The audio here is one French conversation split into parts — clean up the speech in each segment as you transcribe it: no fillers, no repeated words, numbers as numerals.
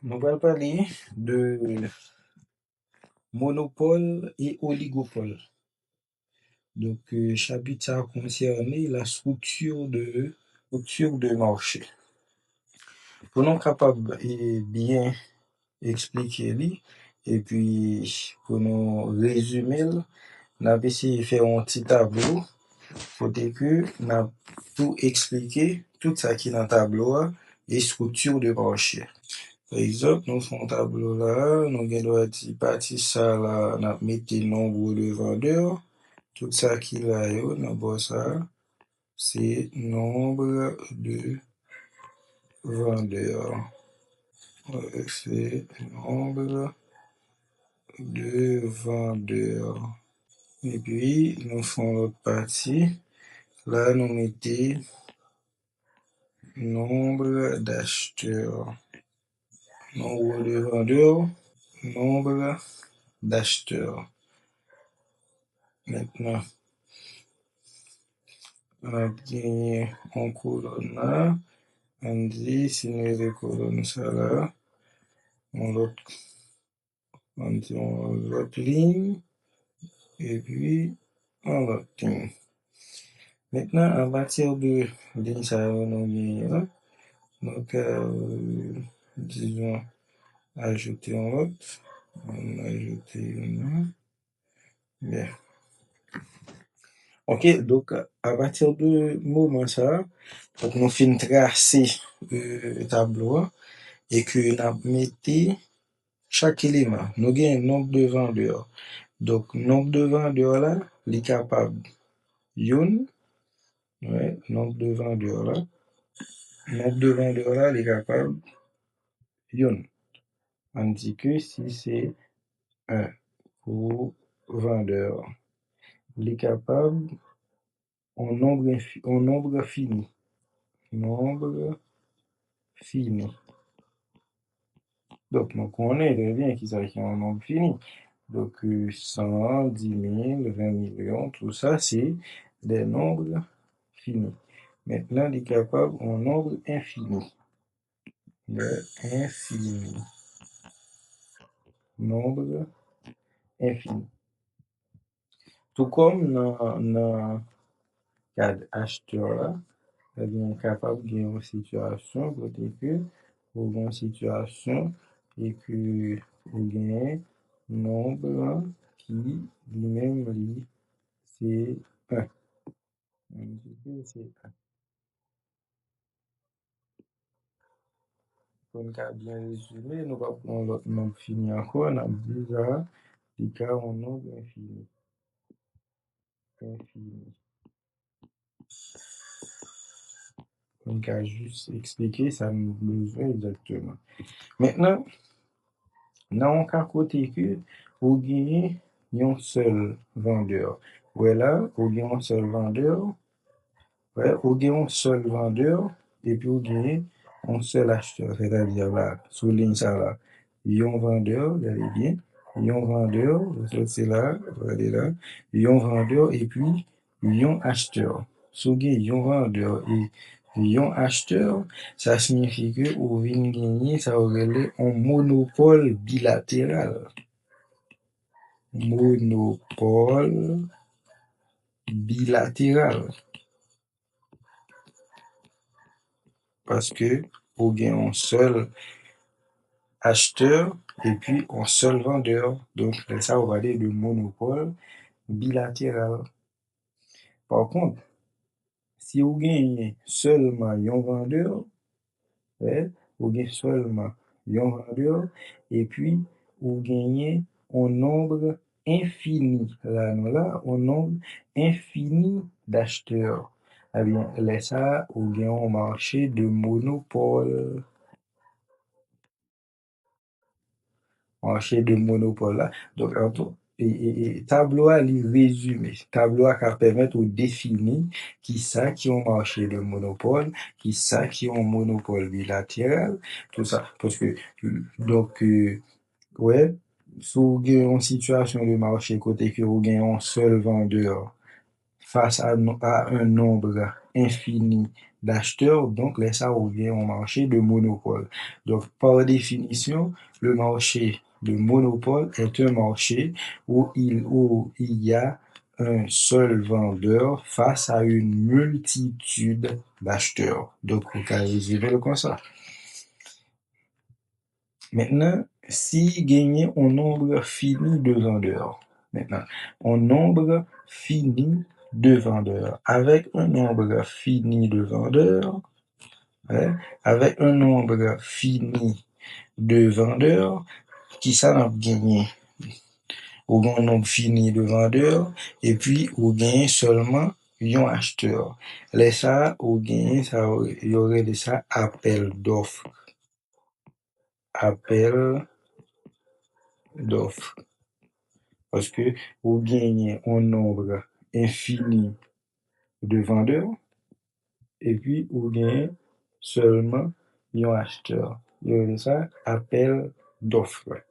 Nous allons parler de monopole et oligopole. Donc, chapitre ça a concerné la structure de marché. Pour nous capables et bien expliquer li, et puis pour nous résumer, nous avons essayé de faire un petit tableau pour que nous avons tout expliqué, tout ça qui est dans le tableau et structure de marché. Par exemple, nous faisons un tableau là, nous avons dit partie ça là, nous mettons nombre de vendeurs. Tout ça qui là, dans ça, c'est nombre de vendeurs. C'est nombre de vendeurs. Et puis, nous faisons l'autre partie. Là, nous mettons nombre d'acheteurs. Nombre de vendeurs, nombre d'acheteurs. Maintenant, on a gagné en colonne là. On dit, si nous les colonnes ça là, on dit on l'autre ligne, et puis on l'autre ligne. Maintenant, à partir de ligne ça, on a gagné là. Donc, disons, ajouter un autre. On a ajouté une. Bien. Ok, donc à partir de moment ça, donc nous finissons tracer le tableau et que nous mettons chaque élément. Nous avons un nombre de vendeurs. Donc, nombre de vendeurs là, il est capable yon, ouais, nombre de vendeurs là. Nombre de vendeurs là, il est capable yon. On dit que si c'est un pour vendeur, il est capable en nombre fini. Nombre fini. Donc, nous connaissons très bien qu'il s'agit d'un nombre fini. Donc, 100, 10 000, 20 millions, tout ça, c'est des nombres finis. Maintenant, il est capable en nombre infini. Le infini. Nombre infini. Tout comme dans le cadre acheteur là, on est capable de gagner une situation côté que ou une situation et que vous gagnez nombre qui lui-même c'est 1. On dit que c'est 1. Pour nous bien résumer, nous allons prendre l'autre nombre fini encore. On a déjà le cas en nombre infini. Infini. On va juste expliquer ça nous besoin exactement. Maintenant, dans un cas côté que vous gagnez un seul vendeur. Voilà, vous gagnez un seul vendeur. Ouais, vous gagnez un seul vendeur et puis vous gagnez un seul acheteur. C'est-à-dire là, sous ligne ça là, il y a un vendeur, regardez bien. Il y a un vendeur, c'est là, regardez là. Il y a un vendeur et puis il y a un acheteur. Sous il y a un vendeur et il y a un acheteur, ça signifie que vous venez gagner, ça aurait un monopole bilatéral. Monopole bilatéral. Parce que vous gagnez un seul acheteur et puis un seul vendeur. Donc, ça, on va dire le monopole bilatéral. Par contre, si vous gagnez seulement un vendeur, vous gagnez seulement un vendeur et puis vous gagnez un nombre infini. Là, un nombre infini d'acheteurs. Eh bien, là, ça, vous gagnez un marché de monopole. Marché de monopole là. Donc, en tout, et tableau à lui résumer. Tableau à permettre de définir qui ça qui ont marché de monopole, qui ça qui ont monopole bilatéral, tout ça. Parce que, donc, ouais, si vous avez une situation de marché côté que vous avez un seul vendeur face à un nombre infini d'acheteurs, donc là, ça revient au marché de monopole. Donc, par définition, le marché de monopole est un marché où il y a un seul vendeur face à une multitude d'acheteurs. Donc, on peut résumer comme ça. Maintenant, si gagner un nombre fini de vendeurs, maintenant, un nombre fini de vendeurs, avec un nombre fini de vendeurs, hein, avec un nombre fini de vendeurs, qui ça n'a gagné? Ou un nombre fini de vendeurs, et puis ou gagne seulement un acheteur. Les ça, ou gagne, ça, il y aurait de ça appel d'offres. Appel d'offres. Parce que vous gagnez un nombre infini de vendeurs et puis vous gagnez seulement un acheteur. Il y a ça appel d'offres.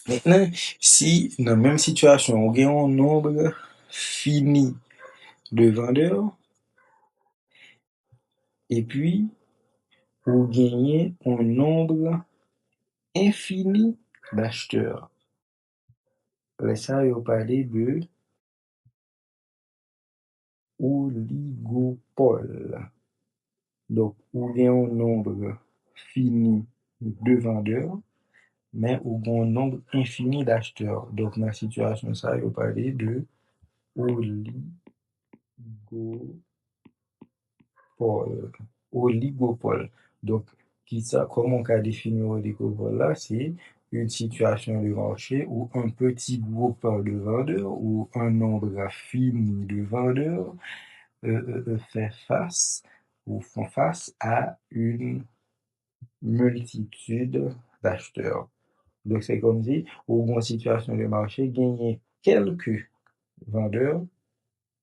Maintenant, si dans la même situation, vous gagnez un nombre fini de vendeurs et puis vous gagnez un nombre infini d'acheteurs. Là, ça, il va parler de oligopole. Donc, ou gagne un nombre fini de vendeurs, mais ou gagne un nombre infini d'acheteurs. Donc, dans la situation, ça, il va parler de oligopole. Oligopole. Donc, comment on peut définir oligopole là? C'est une situation de marché où un petit groupe de vendeurs ou un nombre fini de vendeurs fait face ou font face à une multitude d'acheteurs. Donc, c'est comme si, au une situation de marché, gagner vendeurs,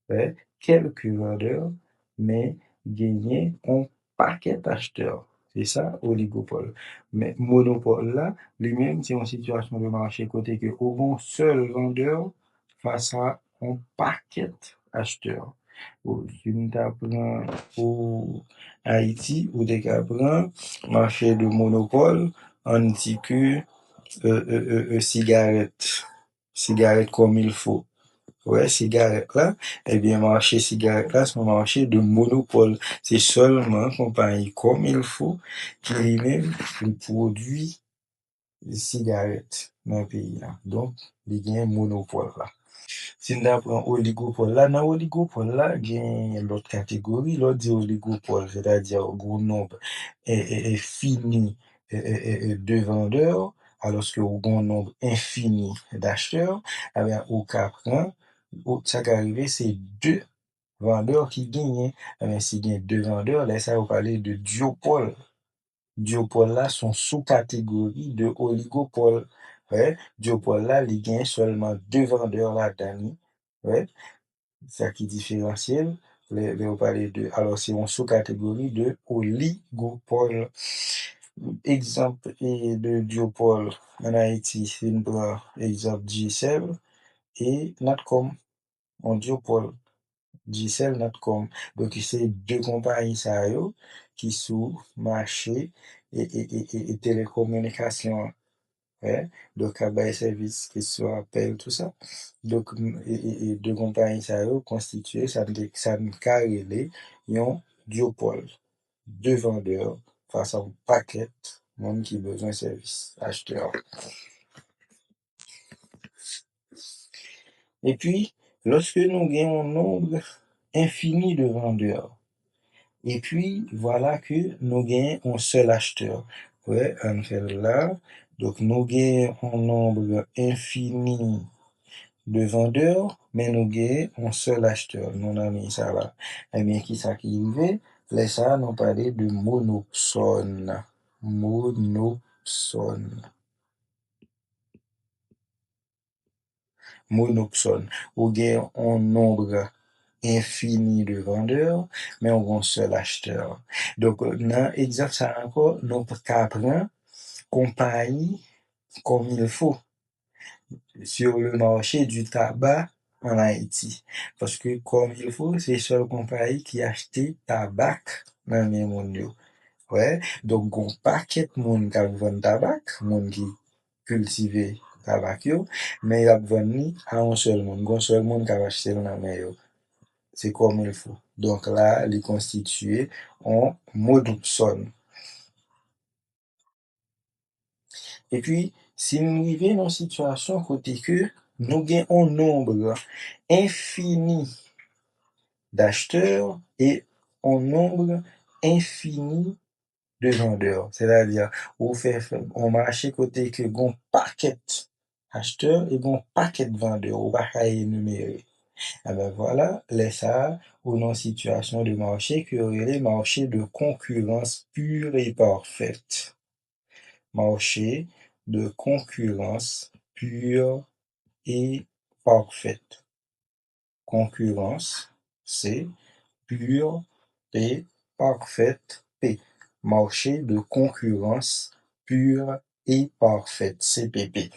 ouais, quelques vendeurs, mais gagner un paquet d'acheteurs. C'est ça, oligopole. Mais monopole là, lui-même, c'est une situation de marché côté que au un seul vendeur face à un paquet d'acheteurs. Si nous t'apprend pour Haïti, ou des prend marché de monopole, on dit que cigarette comme il faut. Ouais, cigarette là, eh bien, marché cigarette là, c'est un marché de monopole. C'est seulement compagnie comme il faut qui lui-même produit des cigarettes dans le pays là. Donc, il y a un monopole là. Si nous apprenons oligopole là, dans oligopole là, il y a l'autre catégorie, l'autre dit oligopole, c'est-à-dire un gros nombre fini de vendeurs, alors que un grand nombre infini d'acheteurs, eh bien, au cas prend, ça qui arrive, c'est deux vendeurs qui gagnent. Eh bien, s'il y a deux vendeurs, là, ça va parler de duopole. Duopole là sont sous-catégories de oligopole. Ouais, duopole là, il gagne seulement deux vendeurs là-dedans. Ouais, c'est ça qui différentiel. On parler de, alors c'est une sous-catégorie de oligopole. Exemple de duopole en Haïti, c'est une exemple GCell et Natcom, en duopole. GCell, Natcom. Donc, c'est deux compagnies ça, qui sous marché et télécommunication. Ouais. Donc, à bas service qui soit appel, tout ça. Donc, et deux compagnies ça constitué, ça me carré un duopole. Deux vendeurs face à un paquet, monde qui a besoin de service, acheteur. Et puis, lorsque nous gagnons un nombre infini de vendeurs, et puis voilà que nous gagnons un seul acheteur. Ouais, on fait là. Donc, nous gagnons un nombre infini de vendeurs, mais nous gagnons un seul acheteur. Nous avons mis ça là. Eh bien, qui ça qui arrive? Là, ça, nous parlons de monopsone. Monopsone. Monopsone. Ou gagnons un nombre infini de vendeurs, mais on a un seul acheteur. Donc, dans l'exemple ça encore, nous prendre compagnie comme il faut sur le marché du tabac en Haïti. Parce que, comme il faut, c'est seul compagnie qui achète tabac dans le monde. Yo. Ouais. Donc, gon paquet de monde qui vend tabac, monde qui cultive tabac, yo, mais il a vendu à un seul monde. Un seul monde qui a acheté dans la main. C'est comme il faut. Donc là, il est constitué en mode son. Et puis, si nous vivons dans une situation côté que nous avons un nombre infini d'acheteurs et un nombre infini de vendeurs. C'est-à-dire, on fait un marché côté que un paquet acheteurs et un paquet de vendeurs. On va pas énumérer. Ah ben voilà, laisse ça ou dans situation de marché qui aurait les marchés de concurrence pure et parfaite. Marché de concurrence pure et parfaite. Concurrence, c'est pure et parfaite P. Marché de concurrence pure et parfaite, CPP.